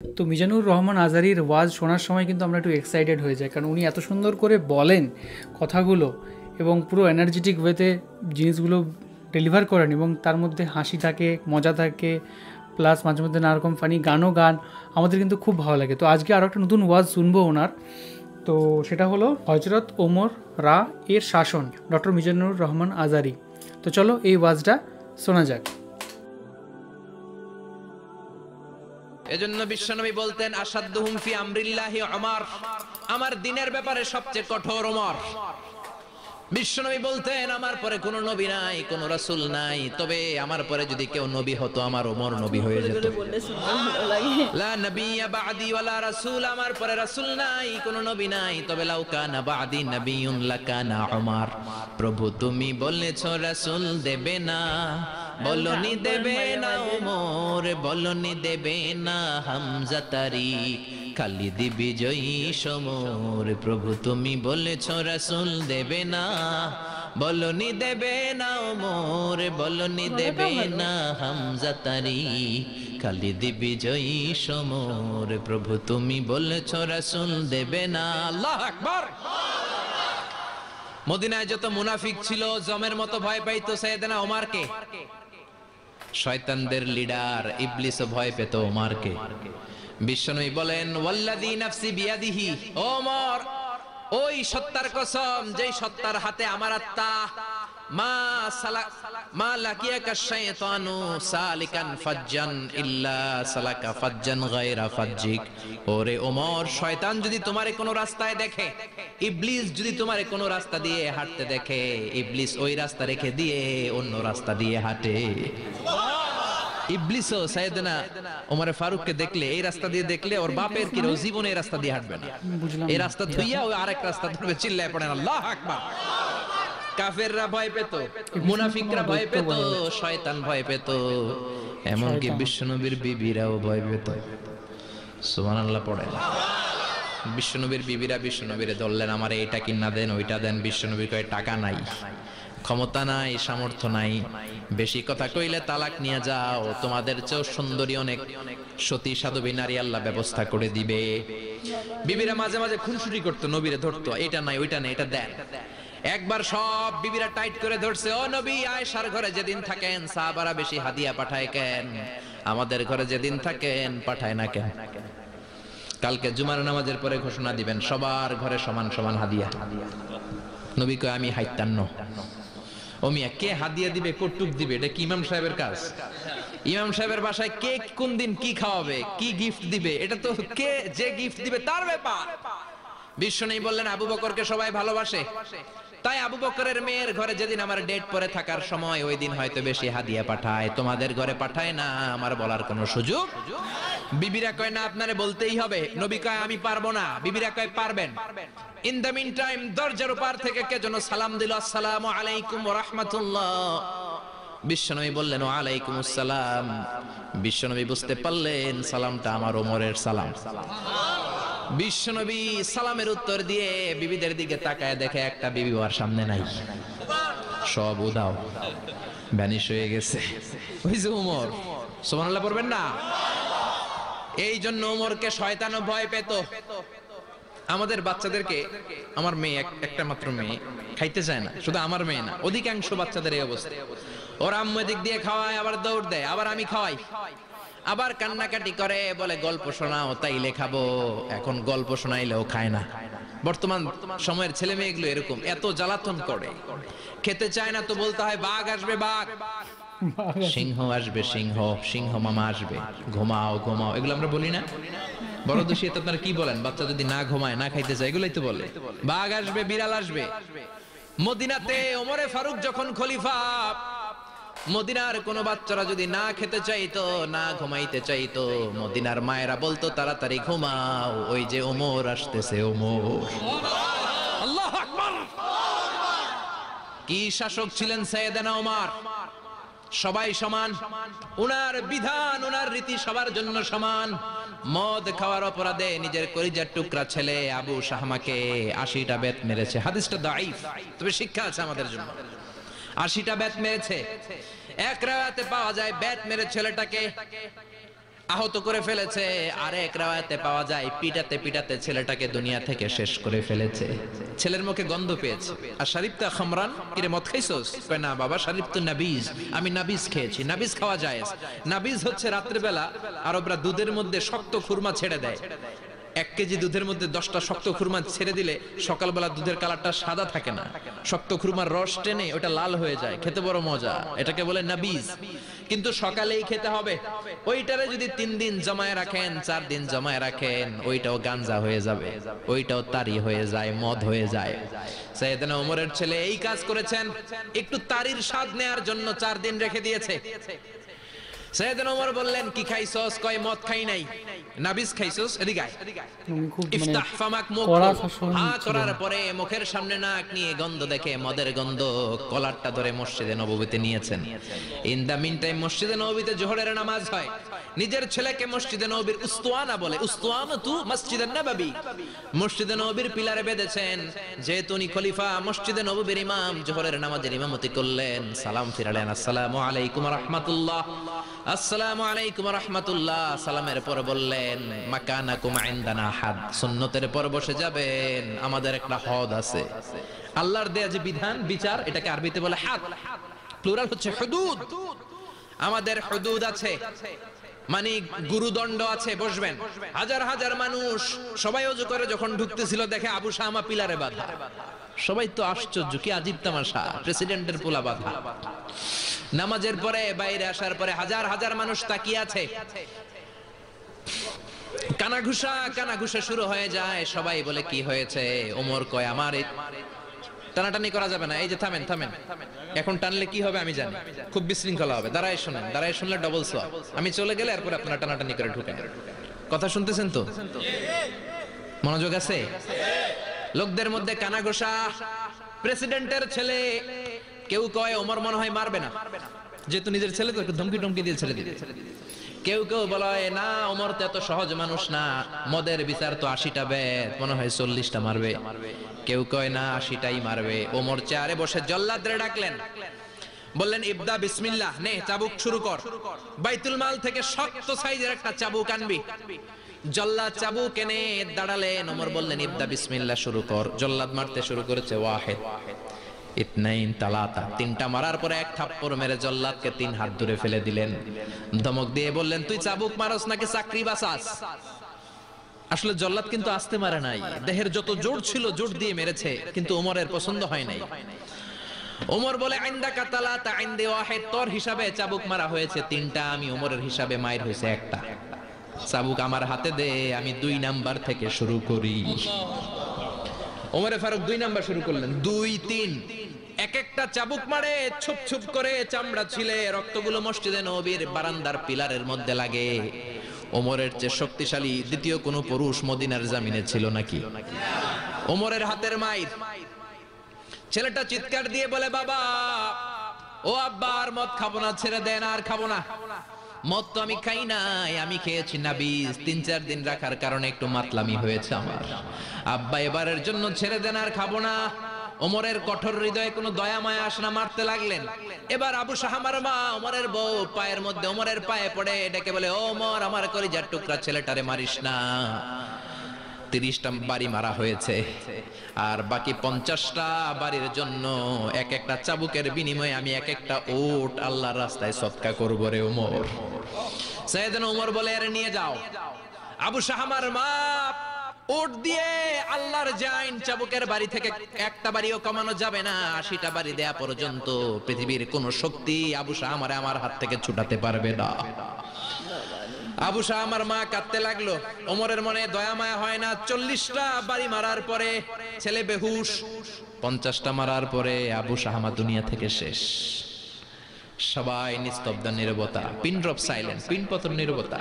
তো মিজানুর রহমান আজারির ওয়াজ শোনার সময় কিন্তু আমরা একটু এক্সাইটেড হয়ে যাই, কারণ উনি এত সুন্দর করে বলেন কথাগুলো এবং পুরো এনার্জেটিক ওয়েতে জিনিসগুলো ডেলিভার করেন, এবং তার মধ্যে হাসি থাকে, মজা থাকে, প্লাস মাঝে মধ্যে নানা রকম ফানি গান আমাদের কিন্তু খুব ভালো লাগে। তো আজকে আরও একটা নতুন ওয়াজ শুনবো ওনার, তো সেটা হলো হজরত ওমর রা এর শাসন, ডক্টর মিজানুর রহমান আজারি। তো চলো এই ওয়াজটা শোনা যাক। এজন্য বিশ্বনবী বলতেন আসাদুহুম ফি আমরিল্লাহি ওমর, আমার দ্বীনের ব্যাপারে সবচেয়ে কঠোর ওমর। বিশ্বনবী বলতেন আমার পরে কোনো নবী নাই, কোনো রাসূল নাই, তবে আমার পরে যদি কেউ নবী হতো আমার ওমর নবী হয়ে যেত। লা নবিয়্যা বা'দি ওয়ালা রাসূল, আমার পরে রাসূল নাই, কোনো নবী নাই, তবে লাউ কানা বা'দি নবিয়্যুন লাকানা ওমর। প্রভু তুমি বলেছো রাসূল দেবে না, বলনি দেবে না ওমর, বলনি দেবে না হামজা তারিক, খালিদ বিজয়ী সমর। প্রভু তুমি বলেছো রাসূল দেবে না, বলনি দেবে না ওমর, বলনি দেবে না হামজা তারিক, খালিদ বিজয়ী সমর। প্রভু তুমি বলেছো রাসূল দেবে না। আল্লাহু আকবার। মদিনায় যত মুনাফিক ছিল জমের মতো ভয় পাইতো সাইয়েদনা ওমরকে। শয়তানদের লিডার ইবলিসও ভয় পেত ওমরকে। বিশ্বনবী বলেন ওয়াল্লাযী নাফসি বিয়াদিহি, ওমর ওই সত্তার কসম যেই সত্তার হাতে আমার আত্মা, মা লাকিয়াকা শাইতানু সালিকান ফাজ্জান ইল্লা সালাকা ফাজ্জান গায়রা ফাজ্জিক। ওরে ওমর, শয়তান যদি তোমারে কোনো রাস্তায় দেখে, ইবলিস যদি তোমারে কোনো রাস্তা দিয়ে হাঁটতে দেখে, ইবলিস ওই রাস্তা রেখে দিয়ে অন্য রাস্তা দিয়ে হাঁটে। ইবলিসও সাইয়েদনা ওমর ফারুককে দেখলে, এই রাস্তা দিয়ে দেখলে ওর বাপের কি জীবনে এই রাস্তা দিয়ে হাঁটবে না, এই রাস্তা ধুইয়া ওই আরেক রাস্তা ধরবে। চিল্লায় পড়েন আল্লাহু আকবার। কাফেররা ভয় পেত, মুনাফিকরা ভয় পেত, শয়তান ভয় পেত, এমনকি বিশ্বনবীর বিবিরাও ভয় পেত। সুবহানাল্লাহ পড়েন। বিশ্বনবীর বিবিরা বিশ্বনবীরে ধরলেন, আমার এইটা কিনা দেন, ওইটা দেন। বিশ্বনবী কয় টাকা নাই, ক্ষমতা নাই, সামর্থ্য নাই, বেশি কথা কইলে তালাক নিয়ে যাও, তোমাদের চেয়েও সুন্দরী অনেক সতী সাধবী নারী আল্লাহ ব্যবস্থা করে দিবে। বিবিরা মাঝে মাঝে খুনসুটি করতো, নবীরে ধরতো, এটা নাই ওইটা নাই, এটা দেন। একবার সব বিবিরা টাইট করে ধরছে, ও নবী আয়েশার ঘরে যেদিন থাকেন সাহাবারা বেশি হাদিয়া পাঠায় কেন, আমাদের ঘরে যেদিন থাকেন পাঠায় না কেন? কালকে জুমার নামাজের পরে ঘোষণা দিবেন সবার ঘরে সমান সমান হাদিয়া। নবী কয় আমি হাইতান্ন। ও মিয়া, কে হাদিয়া দিবে, কটুক দিবে, এটা কি ইমাম সাহেবের কাজ? ইমাম সাহেবের বাসায় কে কোন দিন কি খাওয়াবে, কি গিফট দিবে, এটা তো কে যে গিফট দিবে তার ব্যাপার। বিশ্বনবী বললেন আবু বকরকে সবাই ভালোবাসে, তাই আবু বকরের মেয়ের ঘরে যেদিন আমার ডেট পরে থাকার সময়, ওই দিন হয়তো বেশি হাদিয়া পাঠায়, তোমাদের ঘরে পাঠায় না, আমার বলার কোনো সুযোগ। বিবিরা কয় না, আপনারে বলতেই হবে। নবী কয় আমি পারবো না, বিবিরা কয় পারবেন। ইন দ্য মিন টাইম দরজার উপর থেকে কে যেন সালাম দিল, আসসালামু আলাইকুম ওয়া রাহমাতুল্লাহ। বিশ্বনবী বললেন ওয়া আলাইকুমুস সালাম। বিশ্বনবী বুঝতে পারলেন সালামটা আমার ওমরের সালাম। বিশ্বনবী সালামের উত্তর দিয়ে বিবিদের দিকে তাকায়, দেখে একটা বিবি ওর সামনে নাই, সব উদাও, ভ্যানিশ হয়ে গেছে। ওই যে ওমর, সুবহানাল্লাহ পড়বেন না? এই জন্য ওমরকে শয়তানও ভয় পেত। আমাদের বাচ্চাদেরকে, আমার মেয়ে একটা মাত্র মেয়ে, খাইতে চায় না, শুধু আমার মেয়ে না, অধিকাংশ বাচ্চাদের এই অবস্থা। ওর আম্মু দিক দিয়ে খাওয়ায়, আবার দৌড় দেয়, আবার আমি খাওয়াই, আবার কান্নাকাটি করে, বলে গল্প শোনাও, তাইলে খাবো। এখন গল্প শোনাইলেও খায় না। বর্তমান সময়ের ছেলে মেয়েগুলো এরকম, এত জ্বালাতন করে, খেতে চায় না তো বলতে হয় বাঘ আসবে বাঘ, সিংহ আসবে সিংহ, সিংহ মামা আসবে, ঘুমাও ঘুমাও, এগুলো আমরা বলি না? বড় দোষী তো আপনারা কি বলেন? বাচ্চা যদি না ঘুমায়, না খাইতে চায়, এগুলোই তো বলে। বাঘ আসবে, বিড়াল আসবে। মদিনাতে ওমরে ফারুক যখন খলিফা, মদিনার কোন বাচ্চারা যদি না খেতে চাইতো, না ঘুমাইতে চাইতো, মদিনার মায়েরা বলতো তাড়াতাড়ি ঘুমাও, ওই যে ওমর আসতেছে, ওমর। আল্লাহু আকবার। কি শাসক ছিলেন সাইয়েদনা ওমর! সবাই সমান, উনার বিধান, উনার রীতি সবার জন্য সমান। মদ খাওয়ার অপরাধে নিজের কলিজার টুকরা ছেলে আবু শাহমাকে 80টা বেত মেরেছে। হাদিসটা দাঈফ, তবে শিক্ষা আছে আমাদের জন্য। 80টা বেত মেরেছে। এক রাতে পাওয়া যায় বেত মেরে ছেলেটাকে আহত করে ফেলেছে। আরেক রাওয়ায়াতে পাওয়া যায় পিটাতে পিটাতে ছেলেটাকে দুনিয়া থেকে শেষ করে ফেলেছে। ছেলের মুখে গন্ধ পেয়েছে। আর শারিবতা খামরান, কিরে মদ খাইছস? কয় না বাবা, শারিবতু নাবিজ, আমি নাবিজ খেয়েছি। নাবিজ খাওয়া যায়। নাবিজ হচ্ছে রাত্রিবেলা আরবরা দুধের মধ্যে শক্ত খুরমা ছেড়ে দেয়। 1 কেজি দুধের মধ্যে 10টা শক্ত খুরমা ছেড়ে দিলে সকালবেলা দুধের কালারটা সাদা থাকে না, শক্ত খুরমার রস টেনে ওটা লাল হয়ে যায়, খেতে বড় মজা। এটাকে বলে নাবিজ। কিন্তু সকালেই খেতে হবে। ওইটারে যদি 3 দিন জমায়ে রাখেন, 4 দিন জমায়ে রাখেন, ওইটাও গাঞ্জা হয়ে যাবে, ওইটাও তারি হয়ে যায়, মদ হয়ে যায়। সাইয়েদনা ওমরের ছেলে এই কাজ করেছেন, একটু তারির স্বাদ নেয়ার জন্য 4 দিন রেখে দিয়েছে। সাইয়েদনা ওমর বললেন, কি খাইছস? কয় মদ খাই নাই। নাবিজ খাইছস? এদিকে আয়। ইফতাহ ফামাক, মুখ করার পরে মুখের সামনে নাক নিয়ে গন্ধ দেখে মদের গন্ধ, কলারটা ধরে মসজিদে নববীতে নিয়েছেন। ইন দা মিন টাইম মসজিদে নববীতে জোহরের নামাজ হয়। নিজের ছেলেকে মসজিদে নববীর উস্তুয়ানা বলে, উস্তুয়ানাতু মসজিদুন নববী, মসজিদে নববীর পিলারে বেঁধেছেন। যেহেতু উনি খলিফা, মসজিদে নববীর ইমাম, জোহরের নামাজের ইমামতি করলেন। সালাম ফিরালেন, আসসালামু আলাইকুম ওয়া রাহমাতুল্লাহ, আসসালামু আলাইকুম ওয়া রাহমাতুল্লাহ। সালামের পর বললেন, মাকানাকুম ইনদানা হাদ, সুন্নতের পর বসে যাবেন, আমাদের একটা হদ আছে। আল্লাহর দেয়া যে বিধান, বিচার, এটাকে আরবিতে বলে হাদ, প্লুরাল হচ্ছে হুদুদ। আমাদের হুদুদ আছে, মানে গুরুদণ্ড আছে, বসবেন। হাজার হাজার মানুষ সবাই ওযু করে যখন ঢুকতেছিল, দেখে আবু শামা পিলারে বাঁধা। সবাই তো আশ্চর্য, কি আজীব তামাশা, প্রেসিডেন্টের পোলা বাঁধা। নামাজের পরে বাইরে আসার পরে হাজার হাজার মানুষ তাকিয়ে আছে। কানাঘুষা কানাঘুষা শুরু হয়ে যায়। সবাই বলে, কি হয়েছে? ওমর কয়, আমার টানাটানি করা যাবে না। এই যে থামেন থামেন, এখন টানলে কি হবে আমি জানি, খুব বিশৃঙ্খলা হবে। দাঁড়ায় শুনেন, দাঁড়ায় শুনলে ডবল সোয়াব। আমি চলে গেলে এরপর আপনারা টানাটানি করে ঢুকেন। কথা শুনতেছেন তো? মনোযোগ আছে? লোকদের মধ্যে কানাঘুষা। প্রেসিডেন্টের ছেলে, কেউ কয় ওমর মনে হয় মারবে না, যেহেতু নিজের ছেলে তো একটু ধমকি টমকি দিয়ে ছেড়ে দিবে। কেউ কেউ বলে, না ওমর তো এত সহজ মানুষ না, মদের বিচার তো 80টা বেদ, মনে হয় 40টা মারবে। কেউ কয় না, 80টাই মারবে। ওমর চেয়ারে বসে জল্লাদরে ডাকলেন, বললেন, ইবদা বিসমিল্লাহ, নে চাবুক শুরু কর। বাইতুল মাল থেকে শক্ত সাইজের একটা চাবুক আনবি। জল্লাদ চাবুক এনে দাঁড়ালেন। ওমর বললেন, ইবদা বিসমিল্লাহ, শুরু কর। জল্লাদ মারতে শুরু করেছে। ওয়াহিদ, ইতনাইন, তালাতা, 3টা মারার পরে এক থাপ্পড় মেরে জল্লাদকে 3 হাত দূরে ফেলে দিলেন। ধমক দিয়ে বললেন, তুই চাবুক মারস নাকি চাকরি বাঁচাস? আসলে জল্লাদ কিন্তু আস্তে মারে নাই, দেহের যত জোর ছিল জোর দিয়ে মেরেছে, কিন্তু ওমরের পছন্দ হয় নাই। ওমর বলে, ইনদাকা তালাতা ইনদি ওয়াহিদ, তোর হিসাবে চাবুক মারা হয়েছে 3টা, আমি ওমরের হিসাবে মাইর হয়েছে 1টা। চাবুক আমার হাতে দে, আমি 2 নাম্বার থেকে শুরু করি। ওমরে ফারুক 2 নাম্বার শুরু করলেন। 2, 3, এক একটা চাবুক মারে, ছুপ ছুপ করে চামড়া ছিলে, রক্তগুলো মসজিদে নববীর বারান্দার পিলারের মধ্যে লাগে। ওমরের চেয়ে শক্তিশালী দ্বিতীয় কোন পুরুষ মদিনার জমিনে ছিল নাকি? ওমরের হাতের মাইর। ছেলেটা চিৎকার দিয়ে বলে, বাবা, ও আব্বা, আর মদ খাবো না, ছেড়ে দেন, আর খাবো না। মদ তো আমি খাই নাই, আমি খেয়েছি নাবিজ। 3-4 দিন রাখার কারণে একটু মাতলামি হয়েছে আমার। আব্বা, এবারের জন্য ছেড়ে দেন, আর খাবো না। ওমরের কঠোর হৃদয়ে কোনো দয়া মায়া আসে না, মারতে লাগলেন। এবার আবু শাহামার মা, ওমরের বউ, পায়ের মধ্যে ওমরের পায়ে পড়ে ডেকে বলে, ওমর, আমার কলিজার টুকরা ছেলেটারে মারিস না। 30টা বাড়ি মারা হয়েছে, আর বাকি 50টা বাড়ির জন্য এক একটা চাবুকের বিনিময়ে আমি এক একটা ওট আল্লাহর রাস্তায় সদকা করব রে ওমর। সাইয়েদনা ওমর বলে, আরে নিয়ে যাও। আবু শাহামার মা ওট দিয়ে আল্লাহর জাইন, চাবুকের বাড়ি থেকে একটা বাড়িও কমানো যাবে না, 80টা বাড়ি দেয়া পর্যন্ত পৃথিবীর কোন শক্তি আবু শাহামারে আমার হাত থেকে ছুটাতে পারবে না। আবু শাহামার মা কাঁদতে লাগলো। ওমরের মনে দয়া মায়া হয় না। 40টা বাড়ি মারার পরে ছেলে বেহুশ, 50টা মারার পরে আবু শাহামা দুনিয়া থেকে শেষ। সবাই নিস্তব্ধ, নীরবতা, পিন ড্রপ সাইলেন্স, পিন পতন নীরবতা।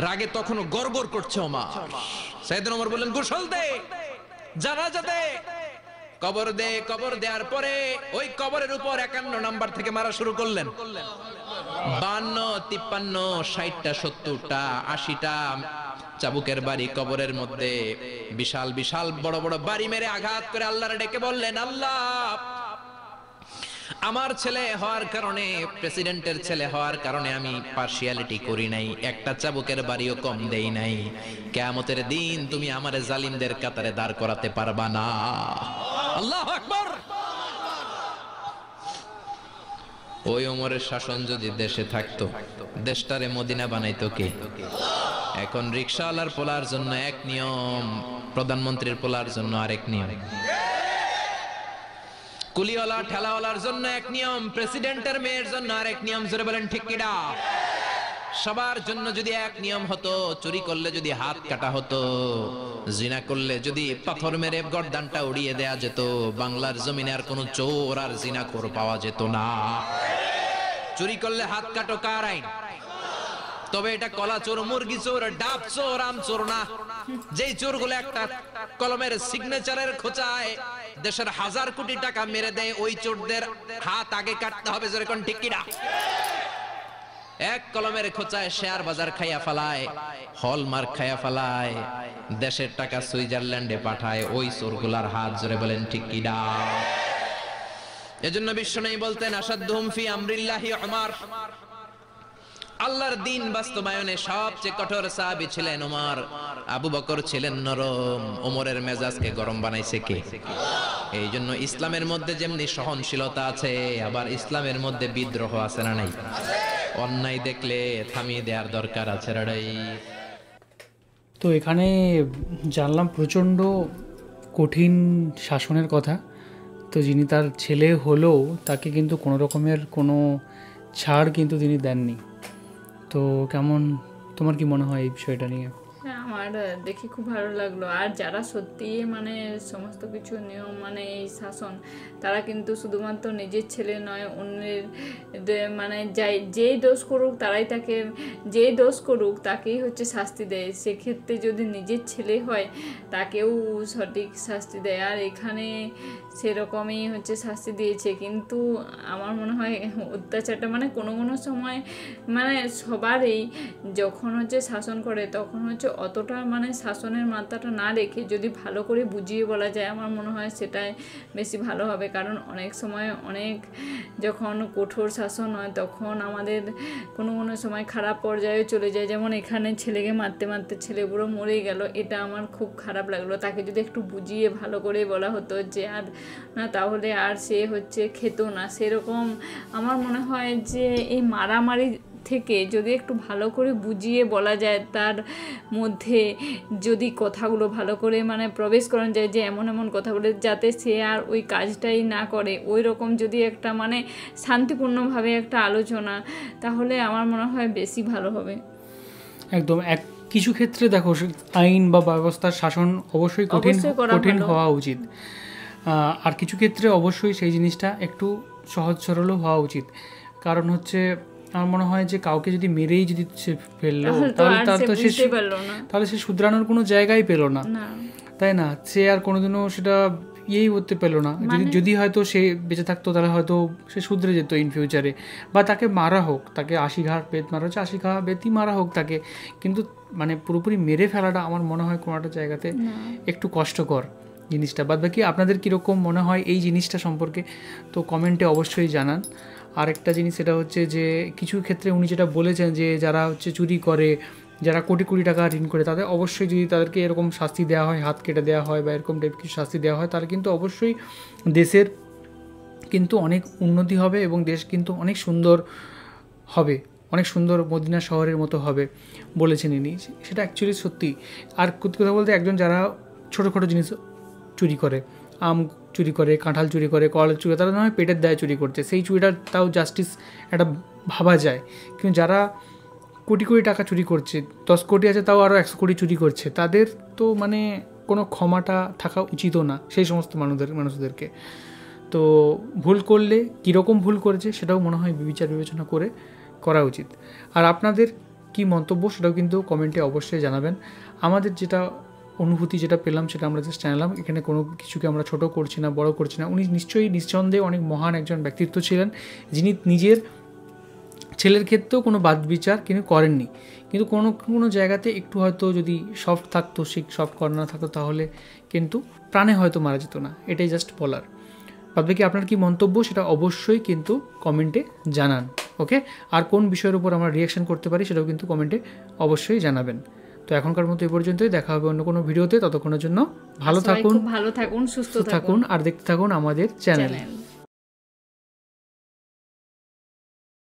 রাগে তখনও গড়গড় করছে ওমর। সাইয়েদনা ওমর বললেন, গোসল দে, জানাজা দে, কবর দে। কবর দেওয়ার পরে ওই কবরের উপর 51 নাম্বার থেকে মারা শুরু করলেন। 52, 53, 60টা, 70টা, 80টা চাবুকের বাড়ি কবরের মধ্যে, বিশাল বিশাল বড় বড় বাড়ি মেরে আঘাত করে আল্লাহরে ডেকে বললেন, আল্লাহ, আমার ছেলে হওয়ার কারণে, প্রেসিডেন্টের ছেলে হওয়ার কারণে আমি পার্সিয়ালিটি করি নাই, একটা চাবুকের বাড়িও কম দেই নাই। কিয়ামতের দিন তুমি আমারে জালিমদের কাতারে দাঁড় করাতে পারবা না। আল্লাহু আকবার। ওই ওমরের শাসন যদি দেশে থাকতো, দেশটারে মদিনা বানাইতো কে? এখন রিকশাওয়ালার পোলার জন্য এক নিয়ম, প্রধানমন্ত্রীর পোলার জন্য আরেক নিয়ম, কুলিওয়ালা ঠেলাওয়ালার জন্য এক নিয়ম, প্রেসিডেন্টের মেয়ের জন্য আরেক নিয়ম। জোরে বলেন ঠিক কিনা? সবার জন্য যদি এক নিয়ম হতো, চুরি করলে যদি হাত কাটা হতো, জিনা করলে যদি পাথর মেরে গর্দানটা উড়িয়ে দেয়া যেত, বাংলার জমিনে আর কোনো চোর আর জিনাখোর পাওয়া যেত না। চুরি করলে হাত কাটো কার আইন? তবে এটা কলা চোর, মুরগি চোর, ডাব চোর, আম চোর না। যেই চোরগুলো একটা কলমের সিগনেচারের খোঁচায় দেশের 1000 কোটি টাকা মেরে দেয়, ওই চোরদের হাত আগে কাটতে হবে। যেরকম ঠিক কিনা? এক কলমের খোঁচায় শেয়ার বাজার খাইয়া ফেলায়, হলমার্ক খাইয়া ফেলায়, দেশের টাকা সুইজারল্যান্ডে পাঠায়, ওই চোরগুলার হাত। জোরে বলেন ঠিক কিনা? এজন্য বিশ্বনবী বলতেন, আসাদুহুম ফি আমরিল্লাহি উমর। আল্লাহর দিন বাস্তবায়নে সবচেয়ে কঠোর সাহাবী ছিলেন ওমর। আবু বকর ছিলেন নরম, ওমরের মেজাজকে গরম বানাইছে কে? এই জন্য ইসলামের মধ্যে যেমনি সহনশীলতা আছে, আবার ইসলামের মধ্যে বিদ্রোহ আছে না নাই? অন্যায় দেখলে থামিয়ে দেওয়ার দরকার আছে রাই। তো এখানে জানলাম প্রচণ্ড কঠিন শাসনের কথা। তো যিনি তার ছেলে হলেও তাকে কিন্তু কোনো রকমের কোনো ছাড় কিন্তু তিনি দেননি। তো কেমন, তোমার কি মনে হয় এই বিষয়টা নিয়ে? হ্যাঁ, আমার দেখে খুব ভালো লাগলো। আর যারা সত্যি মানে সমস্ত কিছু নিয়ম মানে এই শাসন, তারা কিন্তু শুধুমাত্র নিজের ছেলে নয়, অন্যের মানে যেই দোষ করুক তারাই তাকে, যেই দোষ করুক তাকেই হচ্ছে শাস্তি দেয়। সেক্ষেত্রে যদি নিজের ছেলে হয় তাকেও সঠিক শাস্তি দেয়। আর এখানে সেরকমই হচ্ছে শাস্তি দিয়েছে। কিন্তু আমার মনে হয় অত্যাচারটা মানে কোনো কোনো সময় মানে সবারই যখন হচ্ছে শাসন করে তখন হচ্ছে অতটা মানে শাসনের মাত্রাটা না রেখে যদি ভালো করে বুঝিয়ে বলা যায়, আমার মনে হয় সেটাই বেশি ভালো হবে। কারণ অনেক সময় অনেক যখন কঠোর শাসন হয় তখন আমাদের কোনো কোনো সময় খারাপ পর্যায়ে চলে যায়। যেমন এখানে ছেলেকে মারতে মারতে ছেলে পুরো মরে গেল, এটা আমার খুব খারাপ লাগলো। তাকে যদি একটু বুঝিয়ে ভালো করে বলা হতো যে আর না, তাহলে আর সে হচ্ছে খেত না। সেরকম আমার মনে হয় যে এই মারামারি থেকে যদি একটু ভালো করে বুঝিয়ে বলা যায়, তার মধ্যে যদি কথাগুলো ভালো করে মানে প্রবেশ করানো যায় যে এমন এমন কথা বলে যাতে সে আর ওই কাজটাই না করে, ওই রকম যদি একটা মানে শান্তিপূর্ণভাবে একটা আলোচনা, তাহলে আমার মনে হয় বেশি ভালো হবে। একদম। কিছু ক্ষেত্রে দেখো আইন বা ব্যবস্থার শাসন অবশ্যই কঠিন হওয়া উচিত, আর কিছু ক্ষেত্রে অবশ্যই সেই জিনিসটা একটু সহজ সরলও হওয়া উচিত। কারণ হচ্ছে আমার মনে হয় যে কাউকে যদি মেরেই যদি সে ফেললো তাহলে সে শুধরানোর কোনো জায়গাই পেল না, তাই না? সে আর কোনোদিনও সেটা ইয়েই করতে পেলো না। যদি হয়তো সে বেঁচে থাকতো তাহলে হয়তো সে শুধরে যেত ইন ফিউচারে, বা তাকে মারা হোক, তাকে 80 ঘা বেত মারা হচ্ছে, 80 ঘা বেতই মারা হোক তাকে, কিন্তু মানে পুরোপুরি মেরে ফেলাটা আমার মনে হয় কোনো একটা জায়গাতে একটু কষ্টকর জিনিসটা। বাদ বাকি আপনাদের কীরকম মনে হয় এই জিনিসটা সম্পর্কে, তো কমেন্টে অবশ্যই জানান। আরেকটা জিনিস সেটা হচ্ছে যে কিছু ক্ষেত্রে উনি যেটা বলেছেন যে যারা হচ্ছে চুরি করে, যারা কোটি কোটি টাকা ঋণ করে, তাদের অবশ্যই যদি তাদেরকে এরকম শাস্তি দেওয়া হয়, হাত কেটে দেওয়া হয় বা এরকম টাইপ কিছু শাস্তি দেওয়া হয়, তাহলে কিন্তু অবশ্যই দেশের কিন্তু অনেক উন্নতি হবে এবং দেশ কিন্তু অনেক সুন্দর হবে, অনেক সুন্দর মদিনা শহরের মতো হবে বলেছেন ইনি। সেটা অ্যাকচুয়ালি সত্যি। আর কথা বলতে একজন যারা ছোটোখাটো জিনিস চুরি করে, আম চুরি করে, কাঁঠাল চুরি করে, কলা চুরি করে, তারা না হয় পেটের দায়ে চুরি করছে, সেই চুরিটা তাও জাস্টিস একটা ভাবা যায়। কিন্তু যারা কোটি কোটি টাকা চুরি করছে, 10 কোটি আছে তাও আরও 100 কোটি চুরি করছে, তাদের তো মানে কোনো ক্ষমাটা থাকা উচিতও না সেই সমস্ত মানুষদেরকে। তো ভুল করলে কীরকম ভুল করেছে সেটাও মনে হয় বিবেচনা করে করা উচিত। আর আপনাদের কি মন্তব্য সেটাও কিন্তু কমেন্টে অবশ্যই জানাবেন। আমাদের যেটা অনুভূতি যেটা পেলাম সেটা আমরা জাস্ট জানালাম। এখানে কোনো কিছুকে আমরা ছোট করছি না, বড় করছি না। উনি নিশ্চয়ই নিঃসন্দেহে অনেক মহান একজন ব্যক্তিত্ব ছিলেন, যিনি নিজের ছেলের ক্ষেত্রেও কোনো বাদ বিচার কিন্তু করেননি। কিন্তু কোনো কোনো জায়গাতে একটু হয়তো যদি সফট থাকতো, সফট কর্নার থাকতো, তাহলে কিন্তু প্রাণে হয়তো মারা যেত না। এটাই জাস্ট বলার। বাদবাকি আপনার কি মন্তব্য সেটা অবশ্যই কিন্তু কমেন্টে জানান। ওকে, আর কোন বিষয়ের উপর আমরা রিয়াকশন করতে পারি সেটাও কিন্তু কমেন্টে অবশ্যই জানাবেন। তো এখনকার মতো এই পর্যন্তই, দেখা হবে অন্য কোনো ভিডিওতে। ততক্ষণের জন্য ভালো সবাই থাকুন, খুব ভালো থাকুন, সুস্থ থাকুন আর দেখতে থাকুন আমাদের চ্যানেল।